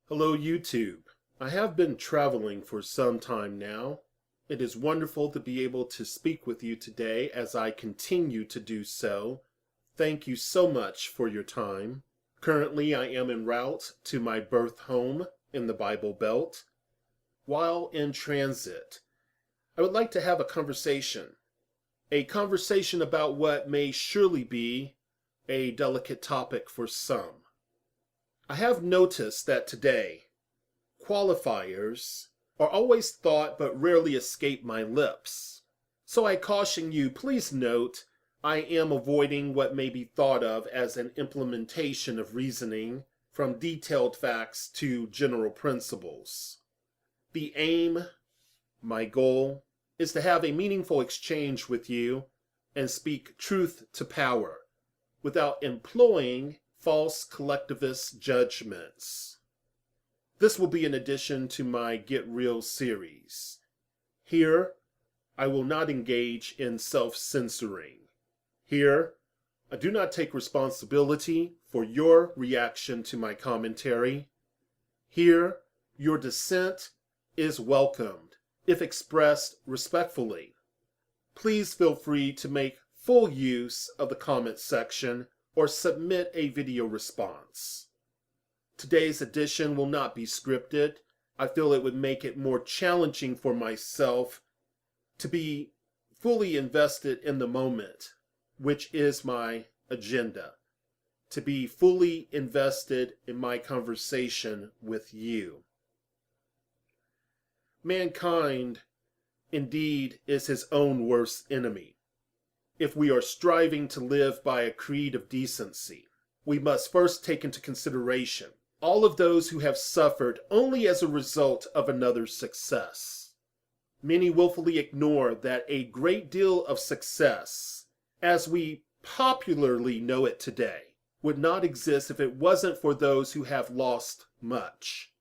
Hello YouTube. I have been traveling for some time now. It is wonderful to be able to speak with you today as I continue to do so. Thank you so much for your time. Currently I am en route to my birth home in the Bible Belt. While in transit, I would like to have a conversation about what may surely be a delicate topic for some. I have noticed that today, qualifiers are always thought but rarely escape my lips. So I caution you, please note, I am avoiding what may be thought of as an implementation of reasoning from detailed facts to general principles. The aim, my goal, is to have a meaningful exchange with you and speak truth to power without employing false collectivist judgments. This will be an addition to my Get Real series. Here, I will not engage in self-censoring. Here, I do not take responsibility for your reaction to my commentary. Here, your dissent is welcomed, if expressed respectfully. Please feel free to make full use of the comment section or submit a video response. Today's edition will not be scripted. I feel it would make it more challenging for myself to be fully invested in the moment, which is my agenda. To be fully invested in my conversation with you. Mankind, indeed, is his own worst enemy. If we are striving to live by a creed of decency, we must first take into consideration all of those who have suffered only as a result of another's success. Many willfully ignore that a great deal of success, as we popularly know it today, would not exist if it wasn't for those who have lost much,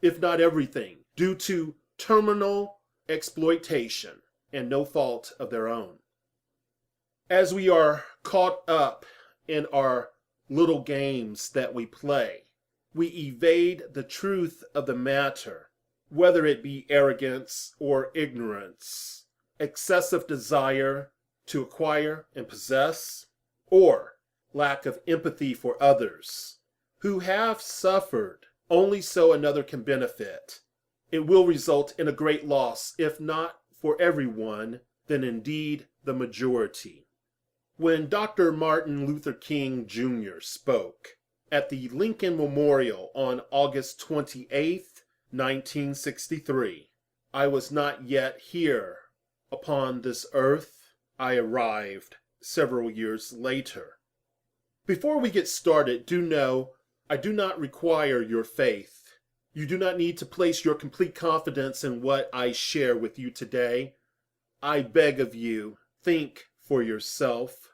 if not everything, due to terminal exploitation and no fault of their own. As we are caught up in our little games that we play, we evade the truth of the matter, whether it be arrogance or ignorance, excessive desire to acquire and possess, or lack of empathy for others who have suffered only so another can benefit. It will result in a great loss, if not for everyone, then indeed the majority. When Dr. Martin Luther King Jr. spoke at the Lincoln Memorial on August 28, 1963, I was not yet here upon this earth. I arrived several years later. Before we get started, do know I do not require your faith. You do not need to place your complete confidence in what I share with you today. I beg of you, think for yourself.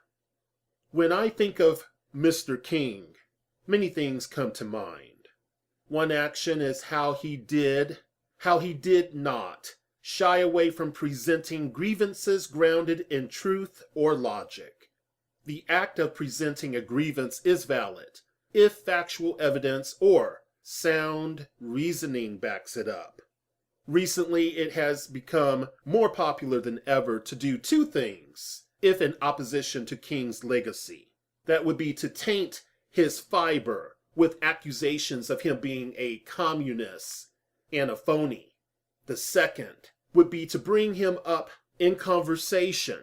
When I think of Mr. King, many things come to mind. One action is how he did not shy away from presenting grievances grounded in truth or logic. The act of presenting a grievance is valid if factual evidence or sound reasoning backs it up. Recently, it has become more popular than ever to do two things if in opposition to King's legacy. That would be to taint his fiber with accusations of him being a communist and a phony. The second would be to bring him up in conversation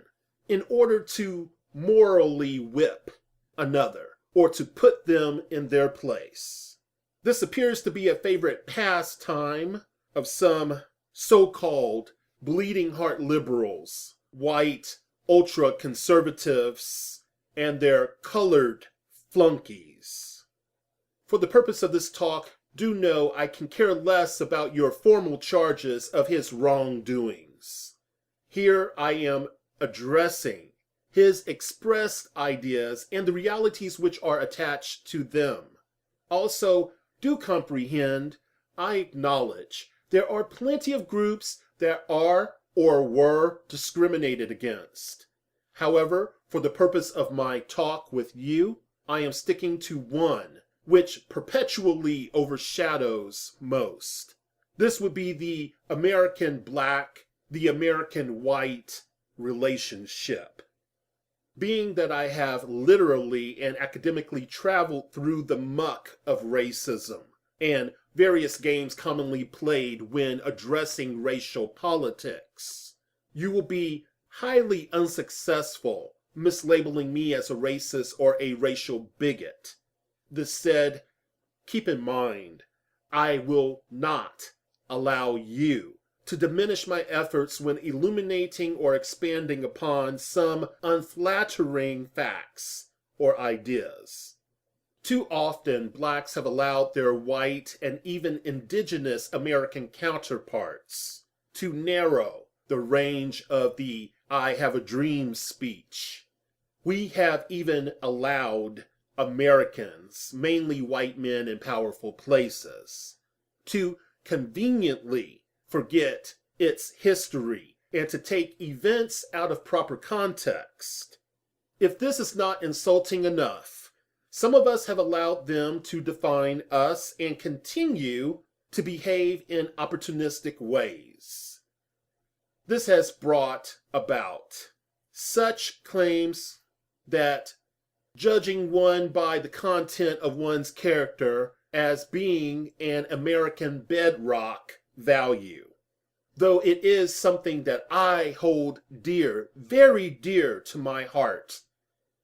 in order to morally whip another or to put them in their place. This appears to be a favorite pastime of some so-called bleeding heart liberals, white ultra-conservatives, and their colored flunkies. For the purpose of this talk, do know I can care less about your formal charges of his wrongdoings. Here I am addressing his expressed ideas and the realities which are attached to them. Also, do comprehend, I acknowledge, there are plenty of groups that are or were discriminated against. However, for the purpose of my talk with you, I am sticking to one which perpetually overshadows most. This would be the American black, the American white relationship. Being that I have literally and academically traveled through the muck of racism and various games commonly played when addressing racial politics, you will be highly unsuccessful mislabeling me as a racist or a racial bigot. This said, keep in mind, I will not allow you to diminish my efforts when illuminating or expanding upon some unflattering facts or ideas. Too often, blacks have allowed their white and even indigenous American counterparts to narrow the range of the I have a dream speech. We have even allowed Americans, mainly white men in powerful places, to conveniently forget its history and to take events out of proper context. If this is not insulting enough, some of us have allowed them to define us and continue to behave in opportunistic ways. This has brought about such claims that judging one by the content of one's character as being an American bedrock value, though it is something that I hold dear, very dear to my heart.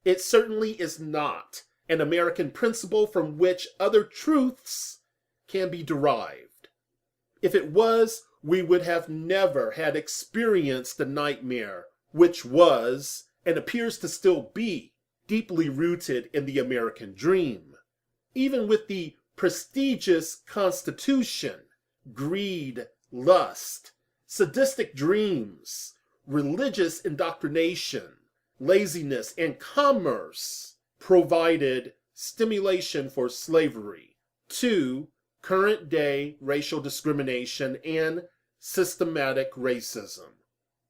It certainly is not an American principle from which other truths can be derived. If it was, we would have never had experienced the nightmare which was, and appears to still be, deeply rooted in the American dream. Even with the prestigious Constitution, greed, lust, sadistic dreams, religious indoctrination, laziness, and commerce provided stimulation for slavery, to current day racial discrimination and systematic racism.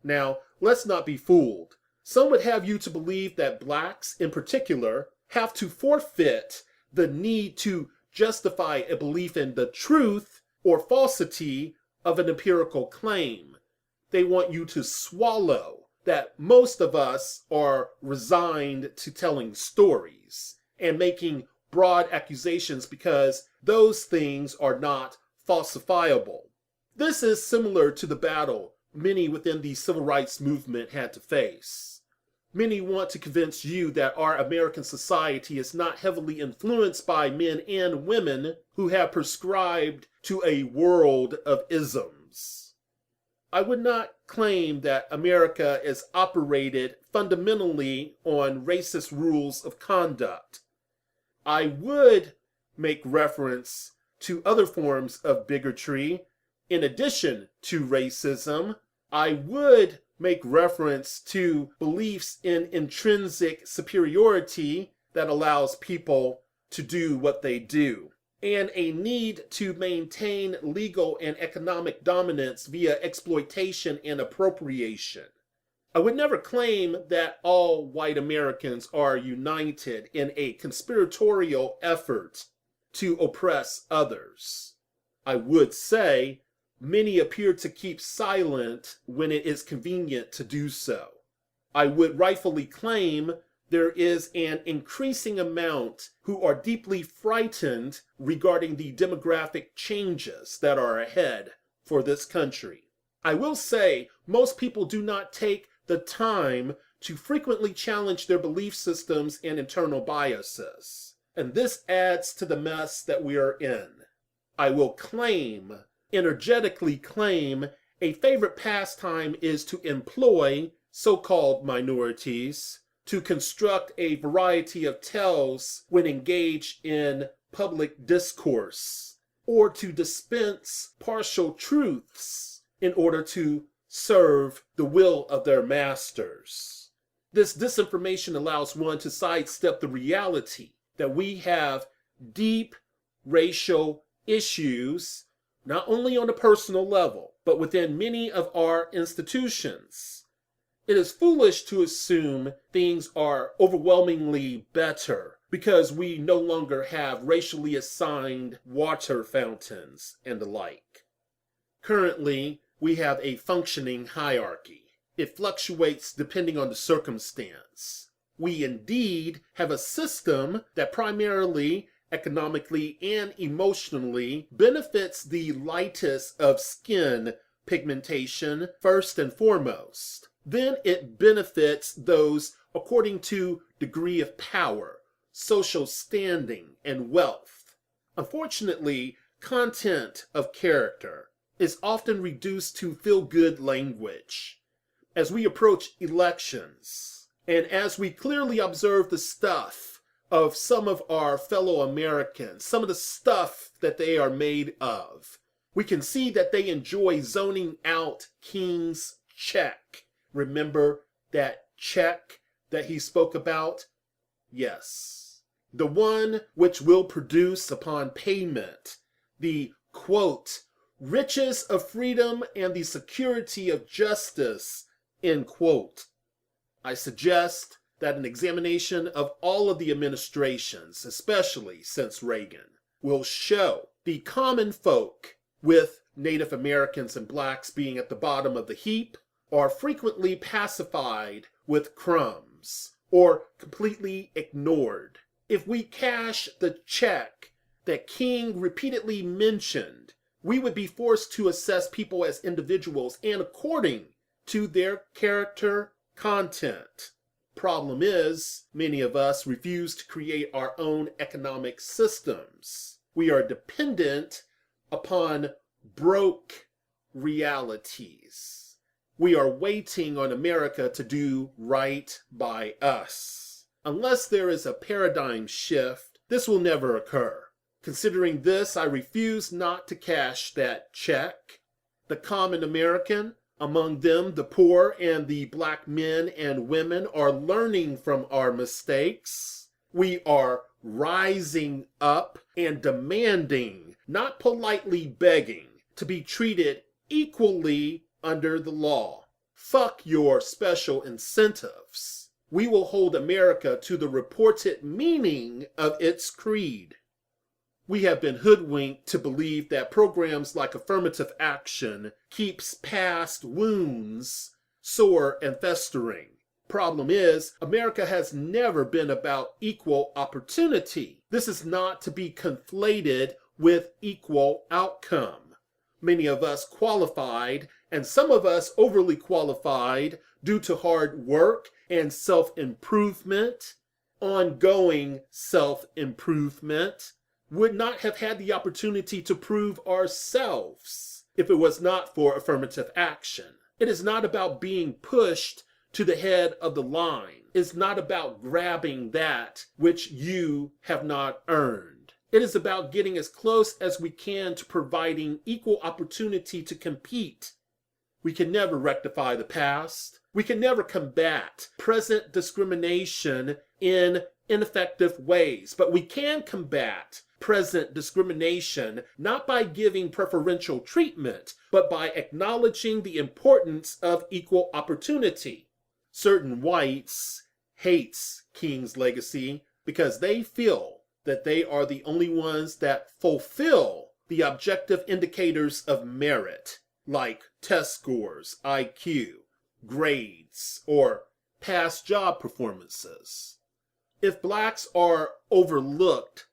Now, let's not be fooled. Some would have you to believe that blacks in particular have to forfeit the need to justify a belief in the truth or falsity of an empirical claim. They want you to swallow that most of us are resigned to telling stories and making broad accusations because those things are not falsifiable. This is similar to the battle many within the civil rights movement had to face. Many want to convince you that our American society is not heavily influenced by men and women who have prescribed to a world of isms. I would not claim that America is operated fundamentally on racist rules of conduct. I would make reference to other forms of bigotry. In addition to racism, I would make reference to beliefs in intrinsic superiority that allows people to do what they do, and a need to maintain legal and economic dominance via exploitation and appropriation. I would never claim that all white Americans are united in a conspiratorial effort to oppress others. I would say many appear to keep silent when it is convenient to do so. I would rightfully claim there is an increasing amount who are deeply frightened regarding the demographic changes that are ahead for this country. I will say most people do not take the time to frequently challenge their belief systems and internal biases, and this adds to the mess that we are in. I will energetically claim, a favorite pastime is to employ so-called minorities to construct a variety of tales when engaged in public discourse, or to dispense partial truths in order to serve the will of their masters. This disinformation allows one to sidestep the reality that we have deep racial issues, not only on a personal level, but within many of our institutions. It is foolish to assume things are overwhelmingly better because we no longer have racially assigned water fountains and the like. Currently, we have a functioning hierarchy. It fluctuates depending on the circumstance. We indeed have a system that primarily, economically, and emotionally benefits the lightest of skin pigmentation first and foremost. Then it benefits those according to degree of power, social standing, and wealth. Unfortunately, content of character is often reduced to feel-good language. As we approach elections, and as we clearly observe the stuff of some of our fellow Americans, some of the stuff that they are made of, we can see that they enjoy zoning out King's check. Remember that check that he spoke about? Yes. The one which will produce upon payment the, quote, riches of freedom and the security of justice, end quote. I suggest that an examination of all of the administrations, especially since Reagan, will show the common folk, with Native Americans and blacks being at the bottom of the heap, are frequently pacified with crumbs or completely ignored. If we cash the check that King repeatedly mentioned, we would be forced to assess people as individuals and according to their character content. Problem is, many of us refuse to create our own economic systems. We are dependent upon broke realities. We are waiting on America to do right by us. Unless there is a paradigm shift, this will never occur. Considering this, I refuse not to cash that check. The common American, among them the poor and the black men and women, are learning from our mistakes. We are rising up and demanding, not politely begging, to be treated equally under the law. Fuck your special incentives. We will hold America to the reported meaning of its creed. We have been hoodwinked to believe that programs like affirmative action keeps past wounds sore and festering. Problem is, America has never been about equal opportunity. This is not to be conflated with equal outcome. Many of us qualified, and some of us overly qualified due to hard work and self-improvement, ongoing self-improvement, would not have had the opportunity to prove ourselves if it was not for affirmative action. It is not about being pushed to the head of the line. It's not about grabbing that which you have not earned. It is about getting as close as we can to providing equal opportunity to compete. We can never rectify the past. We can never combat present discrimination in ineffective ways, but we can combat present discrimination not by giving preferential treatment, but by acknowledging the importance of equal opportunity. Certain whites hates King's legacy because they feel that they are the only ones that fulfill the objective indicators of merit, like test scores, IQ, grades, or past job performances. If blacks are overlooked,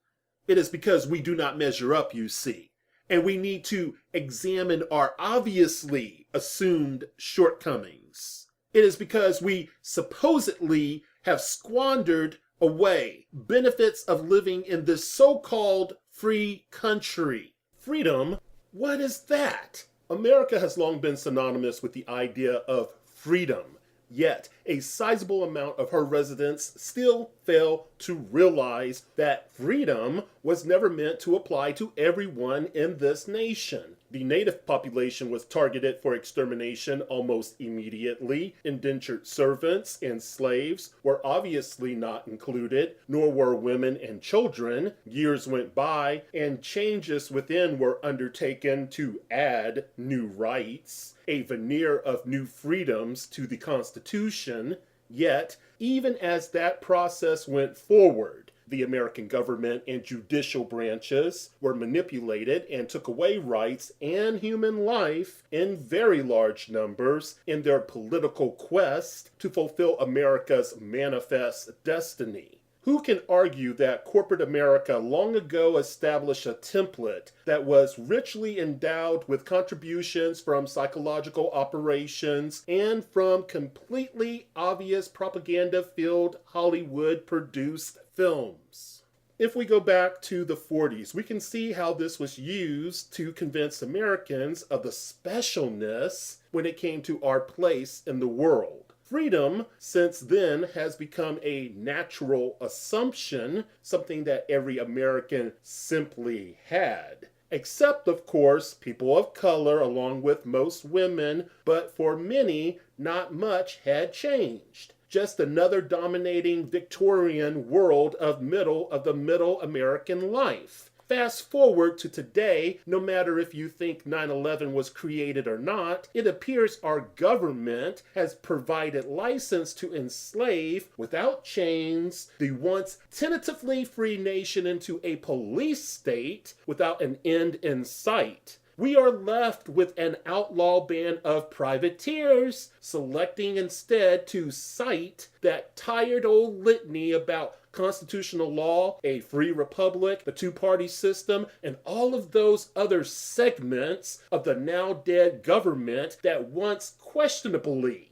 it is because we do not measure up, you see, and we need to examine our obviously assumed shortcomings. It is because we supposedly have squandered away benefits of living in this so-called free country. Freedom? What is that? America has long been synonymous with the idea of freedom, yet a sizable amount of her residents still fail to realize that freedom was never meant to apply to everyone in this nation. The native population was targeted for extermination almost immediately. Indentured servants and slaves were obviously not included, nor were women and children. Years went by, and changes within were undertaken to add new rights, a veneer of new freedoms to the Constitution. Yet, even as that process went forward, the American government and judicial branches were manipulated and took away rights and human life in very large numbers in their political quest to fulfill America's manifest destiny. Who can argue that corporate America long ago established a template that was richly endowed with contributions from psychological operations and from completely obvious propaganda-filled Hollywood-produced films? If we go back to the 40s, we can see how this was used to convince Americans of the specialness when it came to our place in the world. Freedom, since then, has become a natural assumption, something that every American simply had. Except, of course, people of color, along with most women, but for many, not much had changed. Just another dominating Victorian world of the middle American life. Fast forward to today, no matter if you think 9/11 was created or not, it appears our government has provided license to enslave, without chains, the once tentatively free nation into a police state without an end in sight. We are left with an outlaw band of privateers, selecting instead to cite that tired old litany about constitutional law, a free republic, the two-party system, and all of those other segments of the now dead government that once questionably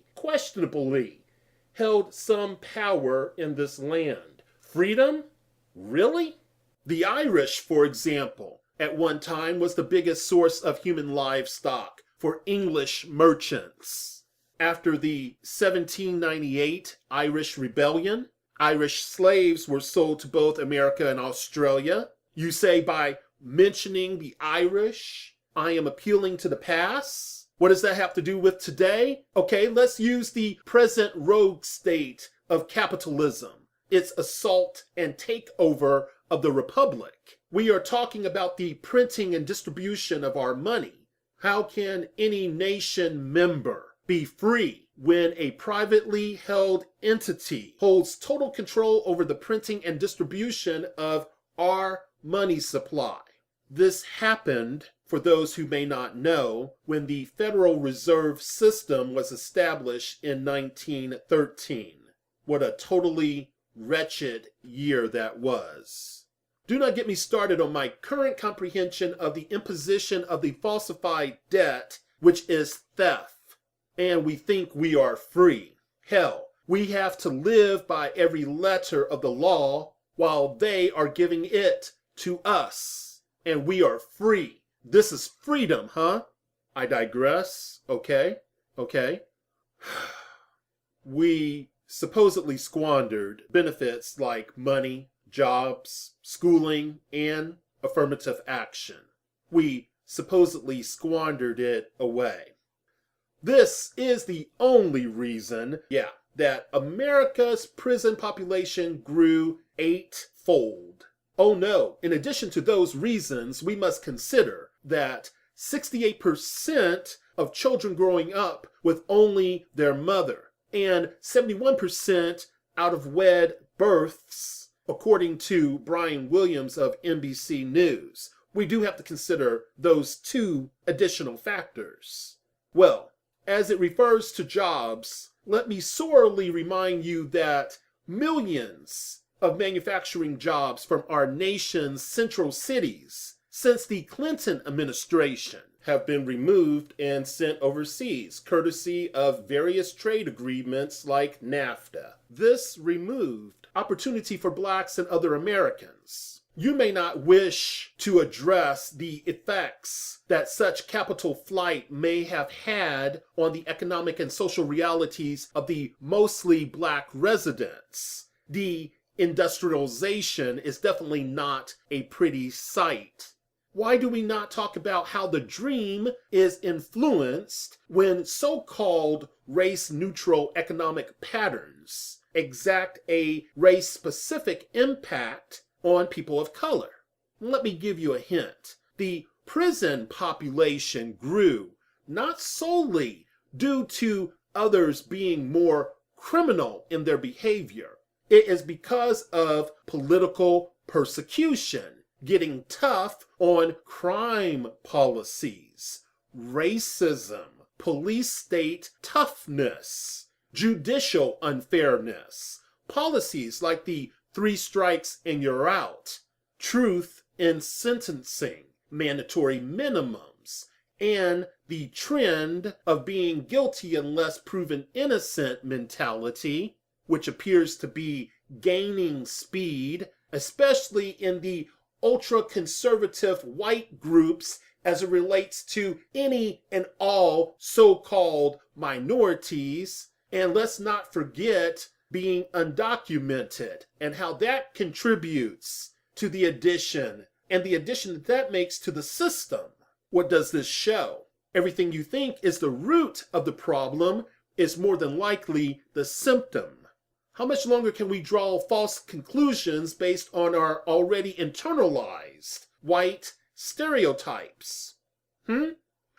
held some power in this land. Freedom? Really? The Irish, for example, at one time was the biggest source of human livestock for English merchants. After the 1798 Irish Rebellion, Irish slaves were sold to both America and Australia. You say by mentioning the Irish, I am appealing to the past? What does that have to do with today? Okay, let's use the present rogue state of capitalism, its assault and takeover of the Republic. We are talking about the printing and distribution of our money. How can any nation member be free when a privately held entity holds total control over the printing and distribution of our money supply? This happened, for those who may not know, when the Federal Reserve System was established in 1913. What a totally wretched year that was. Do not get me started on my current comprehension of the imposition of the falsified debt, which is theft. And we think we are free. Hell, we have to live by every letter of the law while they are giving it to us. And we are free. This is freedom, huh? I digress. Okay. We supposedly squandered benefits like money, jobs, schooling, and affirmative action. We supposedly squandered it away. This is the only reason, that America's prison population grew 8-fold. Oh no, in addition to those reasons, we must consider that 68% of children growing up with only their mother, and 71% out of wed births, according to Brian Williams of NBC News. We do have to consider those two additional factors. Well, as it refers to jobs, let me sorely remind you that millions of manufacturing jobs from our nation's central cities since the Clinton administration have been removed and sent overseas, courtesy of various trade agreements like NAFTA. This removed opportunity for blacks and other Americans. You may not wish to address the effects that such capital flight may have had on the economic and social realities of the mostly black residents. The industrialization is definitely not a pretty sight. Why do we not talk about how the dream is influenced when so-called race-neutral economic patterns exact a race-specific impact on people of color? Let me give you a hint. The prison population grew not solely due to others being more criminal in their behavior. It is because of political persecution, getting tough on crime policies, racism, police state toughness, judicial unfairness, policies like the 3 strikes and you're out, truth in sentencing, mandatory minimums, and the trend of being guilty unless proven innocent mentality, which appears to be gaining speed, especially in the ultra-conservative white groups as it relates to any and all so-called minorities. And let's not forget being undocumented and how that contributes to the addition and the addition that makes to the system. What does this show? Everything you think is the root of the problem is more than likely the symptom. How much longer can we draw false conclusions based on our already internalized white stereotypes?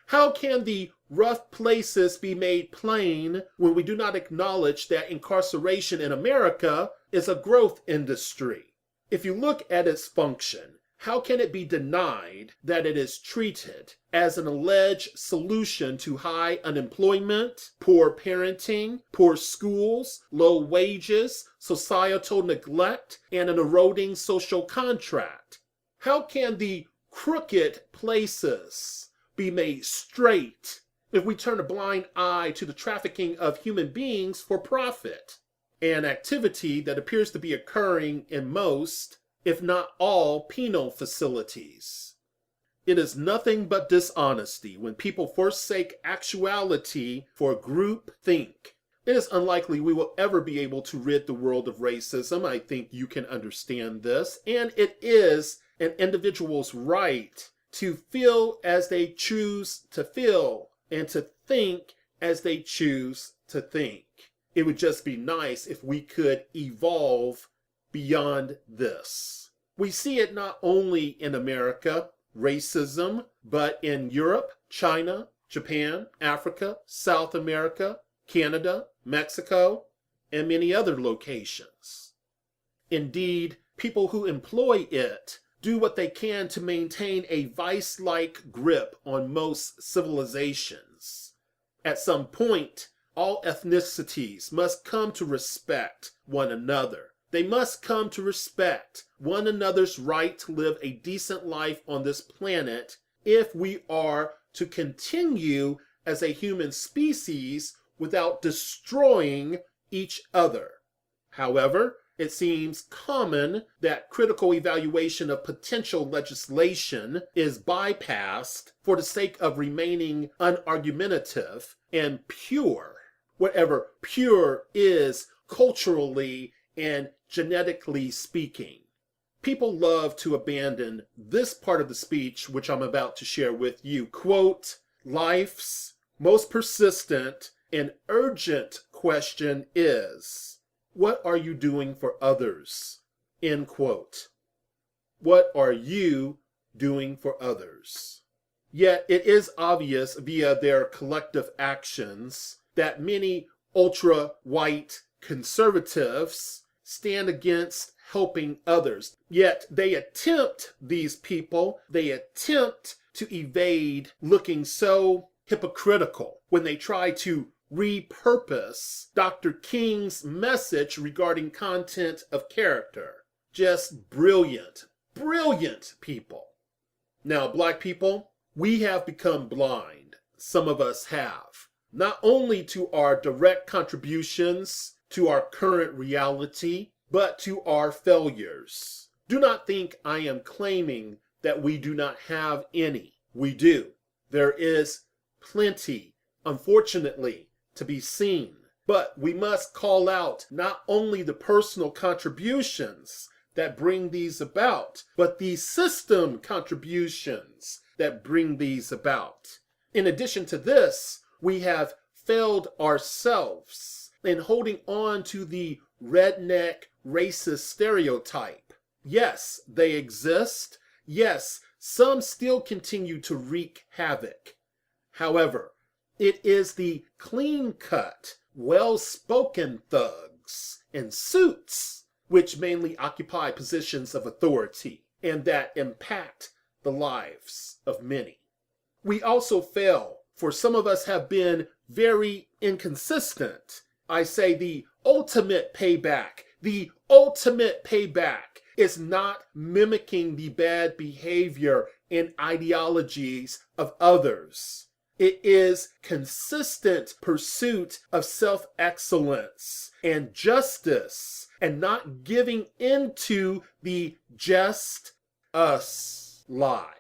How can the rough places be made plain when we do not acknowledge that incarceration in America is a growth industry? If you look at its function, how can it be denied that it is treated as an alleged solution to high unemployment, poor parenting, poor schools, low wages, societal neglect, and an eroding social contract? How can the crooked places be made straight if we turn a blind eye to the trafficking of human beings for profit, an activity that appears to be occurring in most, if not all, penal facilities? It is nothing but dishonesty when people forsake actuality for groupthink. It is unlikely we will ever be able to rid the world of racism. I think you can understand this. And it is an individual's right to feel as they choose to feel and to think as they choose to think. It would just be nice if we could evolve beyond this. We see it not only in America, racism, but in Europe, China, Japan, Africa, South America, Canada, Mexico, and many other locations. Indeed, people who employ it do what they can to maintain a vice-like grip on most civilizations. At some point, all ethnicities must come to respect one another. They must come to respect one another's right to live a decent life on this planet if we are to continue as a human species without destroying each other. However, it seems common that critical evaluation of potential legislation is bypassed for the sake of remaining unargumentative and pure, whatever pure is culturally and genetically speaking. People love to abandon this part of the speech, which I'm about to share with you. Quote, life's most persistent and urgent question is, what are you doing for others? End quote. What are you doing for others? Yet it is obvious via their collective actions that many ultra-white conservatives stand against helping others. Yet they attempt to evade looking so hypocritical when they try to repurpose Dr. King's message regarding content of character. Just brilliant, brilliant people. Now, Black people, we have become blind. Some of us have. Not only to our direct contributions to our current reality, but to our failures. Do not think I am claiming that we do not have any. We do. There is plenty, unfortunately, to be seen. But we must call out not only the personal contributions that bring these about, but the system contributions that bring these about. In addition to this, we have failed ourselves in holding on to the redneck racist stereotype. Yes, they exist. Yes, some still continue to wreak havoc. However, it is the clean-cut, well-spoken thugs in suits which mainly occupy positions of authority and that impact the lives of many. We also fail, for some of us have been very inconsistent. I say the ultimate payback is not mimicking the bad behavior and ideologies of others. It is consistent pursuit of self-excellence and justice and not giving into the just us lie.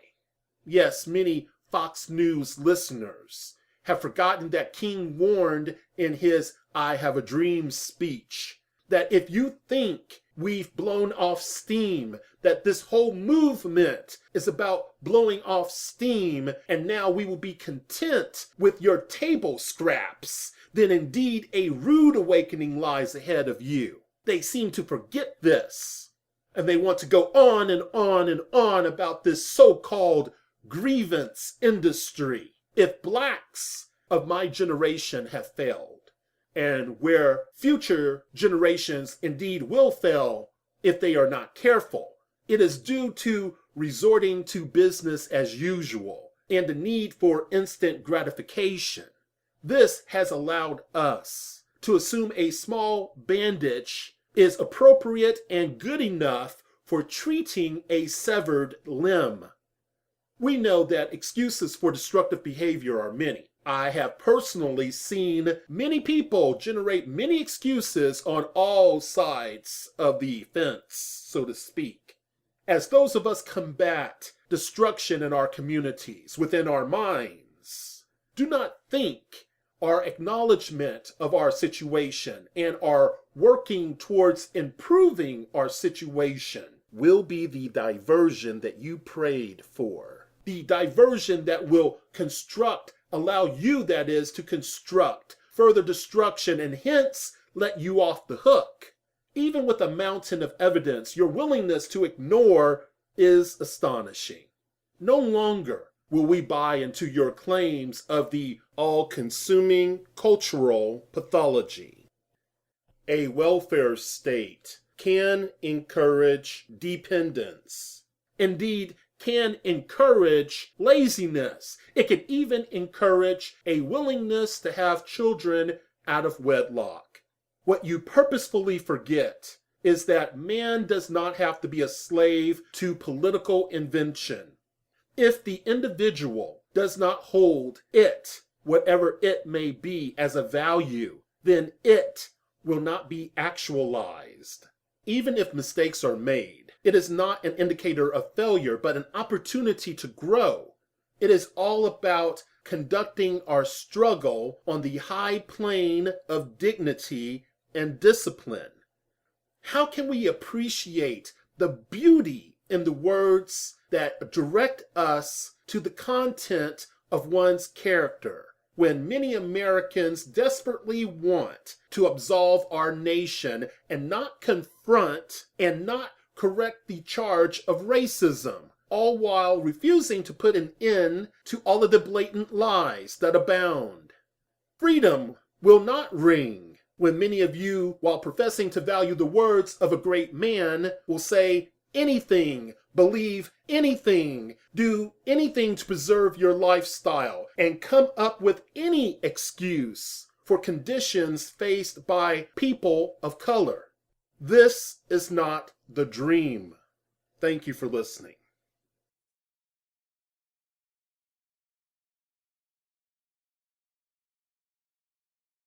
Yes, many Fox News listeners have forgotten that King warned in his I Have a Dream speech that if you think we've blown off steam, that this whole movement is about blowing off steam and now we will be content with your table scraps, then indeed a rude awakening lies ahead of you. They seem to forget this, and they want to go on and on and on about this so-called grievance industry. If blacks of my generation have failed, and where future generations indeed will fail if they are not careful, it is due to resorting to business as usual and the need for instant gratification. This has allowed us to assume a small bandage is appropriate and good enough for treating a severed limb. We know that excuses for destructive behavior are many. I have personally seen many people generate many excuses on all sides of the fence, so to speak. As those of us combat destruction in our communities, within our minds, do not think our acknowledgement of our situation and our working towards improving our situation will be the diversion that you prayed for. The diversion that will allow you, that is, to construct further destruction and hence let you off the hook. Even with a mountain of evidence, your willingness to ignore is astonishing. No longer will we buy into your claims of the all-consuming cultural pathology. A welfare state can encourage dependence. Indeed, can encourage laziness. It can even encourage a willingness to have children out of wedlock. What you purposefully forget is that man does not have to be a slave to political invention. If the individual does not hold it, whatever it may be, as a value, then it will not be actualized. Even if mistakes are made, it is not an indicator of failure, but an opportunity to grow. It is all about conducting our struggle on the high plane of dignity and discipline. How can we appreciate the beauty in the words that direct us to the content of one's character when many Americans desperately want to absolve our nation and not confront and not correct the charge of racism, all while refusing to put an end to all of the blatant lies that abound? Freedom will not ring when many of you, while professing to value the words of a great man, will say anything, believe anything, do anything to preserve your lifestyle, and come up with any excuse for conditions faced by people of color. This is not the dream. Thank you for listening.